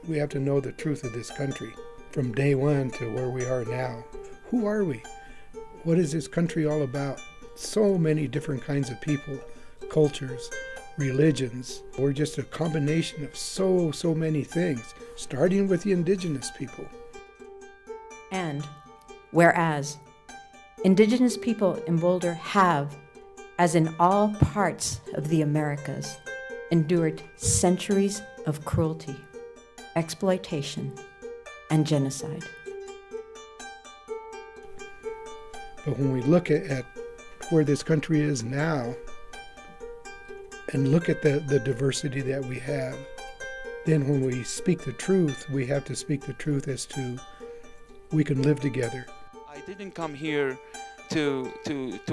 We have to know the truth of this country from day one to where we are now. Who are we? What is this country all about? So many different kinds of people, cultures, religions. We're just a combination of so many things, starting with the indigenous people. And whereas indigenous people in Boulder have, as in all parts of the Americas, endured centuries of cruelty, exploitation, and genocide. But when we look at where this country is now, and look at the diversity that we have, then when we speak the truth, we have to speak the truth as to we can live together. I didn't come here to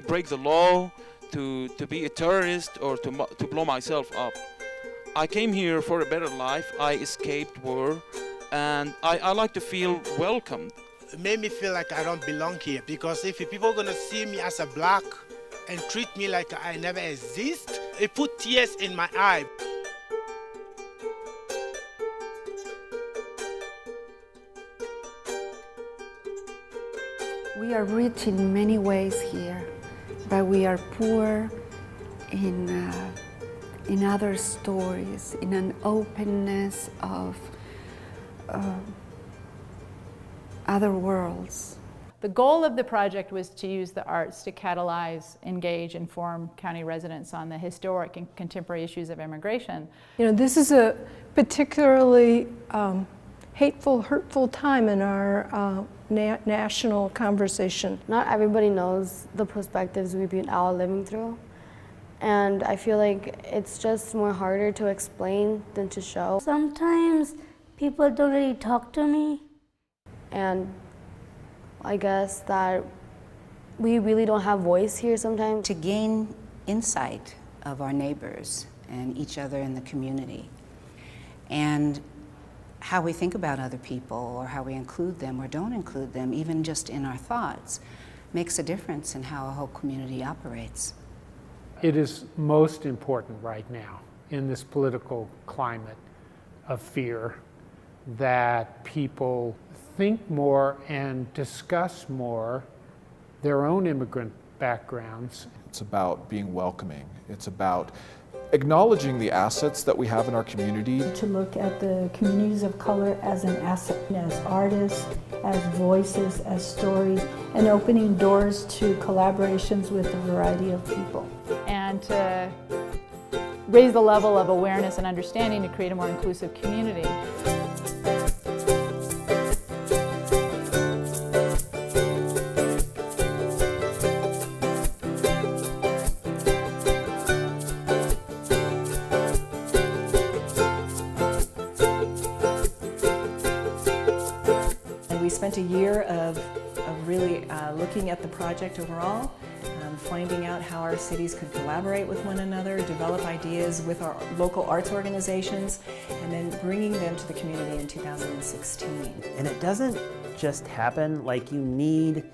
break the law, to be a terrorist, or to blow myself up. I came here for a better life. I escaped war, and I like to feel welcomed. It made me feel like I don't belong here, because if people are gonna see me as a black and treat me like I never exist, it put tears in my eye. We are rich in many ways here, but we are poor in other stories, in an openness of other worlds. The goal of the project was to use the arts to catalyze, engage, inform county residents on the historic and contemporary issues of immigration. You know, this is a particularly hateful, hurtful time in our national conversation. Not everybody knows the perspectives we've been all living through. And I feel like it's just more harder to explain than to show. Sometimes people don't really talk to me. And I guess that we really don't have voice here sometimes. To gain insight of our neighbors and each other in the community, and how we think about other people, or how we include them or don't include them, even just in our thoughts, makes a difference in how a whole community operates. It is most important right now in this political climate of fear that people think more and discuss more their own immigrant backgrounds. It's about being welcoming. It's about acknowledging the assets that we have in our community. To look at the communities of color as an asset, as artists, as voices, as stories, and opening doors to collaborations with a variety of people. And to raise the level of awareness and understanding to create a more inclusive community. We spent a year of really looking at the project overall, finding out how our cities could collaborate with one another, develop ideas with our local arts organizations, and then bringing them to the community in 2016. And it doesn't just happen. Like, you need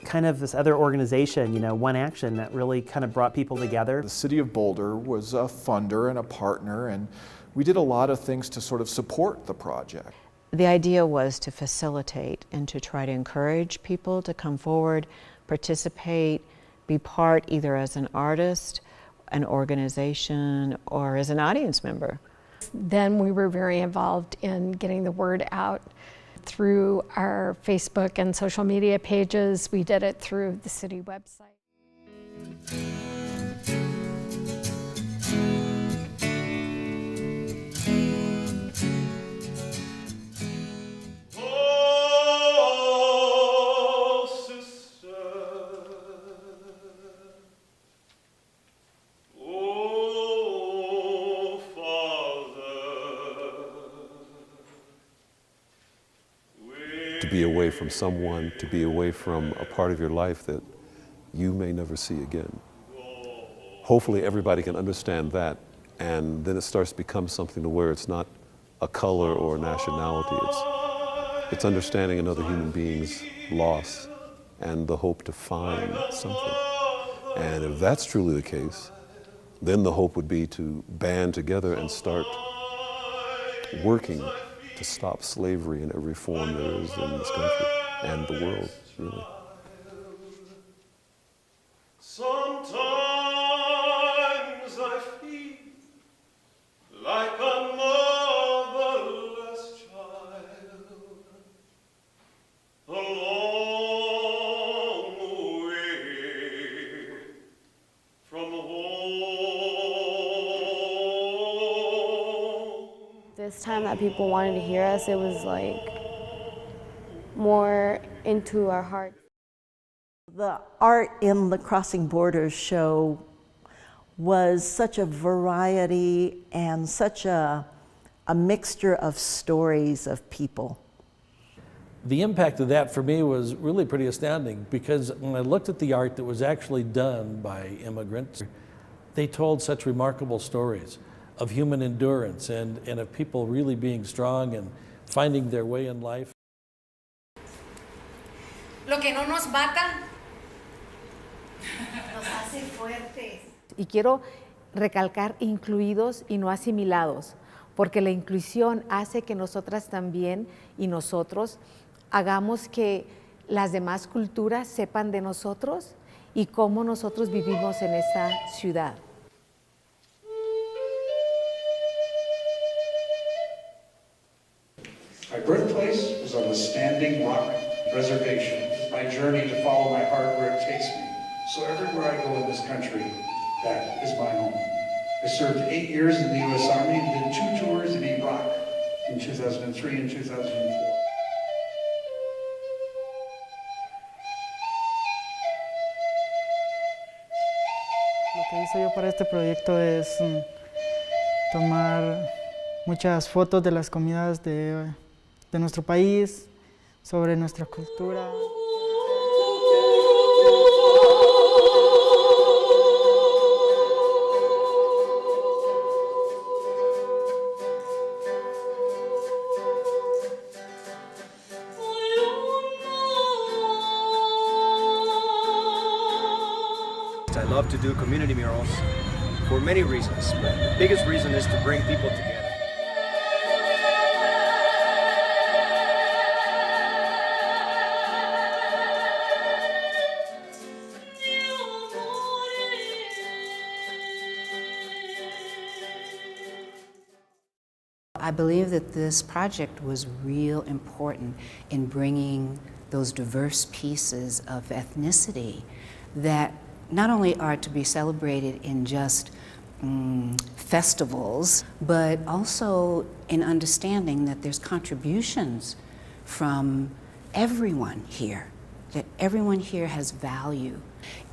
kind of this other organization, you know, One Action, that really kind of brought people together. The City of Boulder was a funder and a partner, and we did a lot of things to sort of support the project. The idea was to facilitate and to try to encourage people to come forward, participate, be part either as an artist, an organization, or as an audience member. Then we were very involved in getting the word out through our Facebook and social media pages. We did it through the city website. To be away from someone, to be away from a part of your life that you may never see again. Hopefully everybody can understand that, and then it starts to become something to where it's not a color or a nationality. It's understanding another human being's loss and the hope to find something. And if that's truly the case, then the hope would be to band together and start working to stop slavery in every form there is in this country and the world, really. Sometimes I feel like a motherless child, a long way from home. This time that people wanted to hear us, it was like more into our hearts. The art in the Crossing Borders show was such a variety and such a mixture of stories of people. The impact of that for me was really pretty astounding, because when I looked at the art that was actually done by immigrants, they told such remarkable stories of human endurance and of people really being strong and finding their way in life. Lo que no nos mata nos hace fuertes. Y quiero recalcar incluidos y no asimilados, porque la inclusión hace que nosotras también y nosotros hagamos que las demás culturas sepan de nosotros y cómo nosotros vivimos en esta ciudad. My birthplace was on a standing rock reservation. It's my journey to follow my heart where it takes me. So everywhere I go in this country, that is my home. I served 8 years in the U.S. Army and did 2 tours in Iraq in 2003 and 2004. Lo que hice yo para este proyecto es tomar muchas fotos de las comidas de nuestro país, sobre nuestra cultura. I love to do community murals for many reasons, but the biggest reason is to bring people together. I believe that this project was real important in bringing those diverse pieces of ethnicity that not only are to be celebrated in just festivals, but also in understanding that there's contributions from everyone here, that everyone here has value.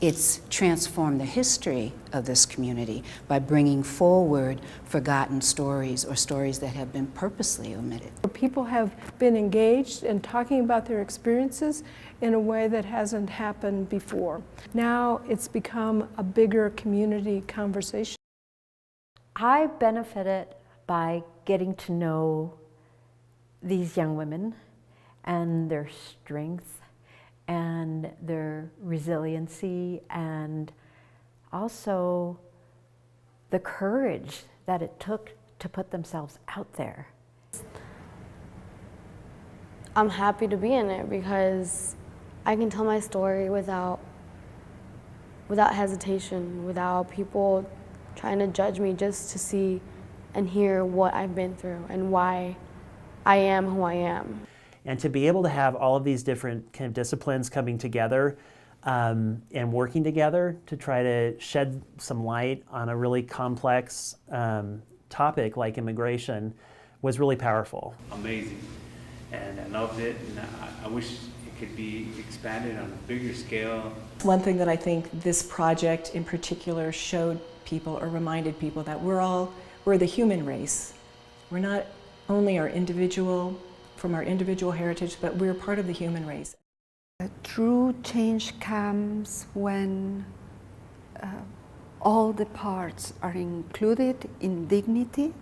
It's transformed the history of this community by bringing forward forgotten stories or stories that have been purposely omitted. People have been engaged in talking about their experiences in a way that hasn't happened before. Now it's become a bigger community conversation. I benefited by getting to know these young women and their strength and their resiliency, and also the courage that it took to put themselves out there. I'm happy to be in it because I can tell my story without hesitation, without people trying to judge me, just to see and hear what I've been through and why I am who I am. And to be able to have all of these different kind of disciplines coming together and working together to try to shed some light on a really complex topic like immigration was really powerful. Amazing, and I loved it, and I wish it could be expanded on a bigger scale. One thing that I think this project in particular showed people or reminded people that we're the human race. We're not only from our individual heritage, but we're part of the human race. True change comes when all the parts are included in dignity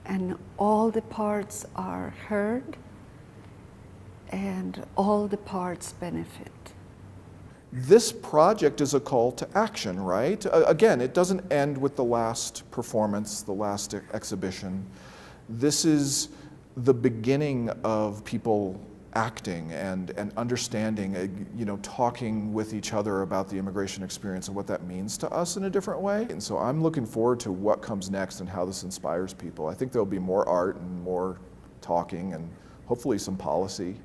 and all the parts are heard and all the parts benefit. This project is a call to action, right? Again, it doesn't end with the last performance, the last exhibition. This is the beginning of people acting and understanding, talking with each other about the immigration experience and what that means to us in a different way. And so I'm looking forward to what comes next and how this inspires people. I think there'll be more art and more talking and hopefully some policy.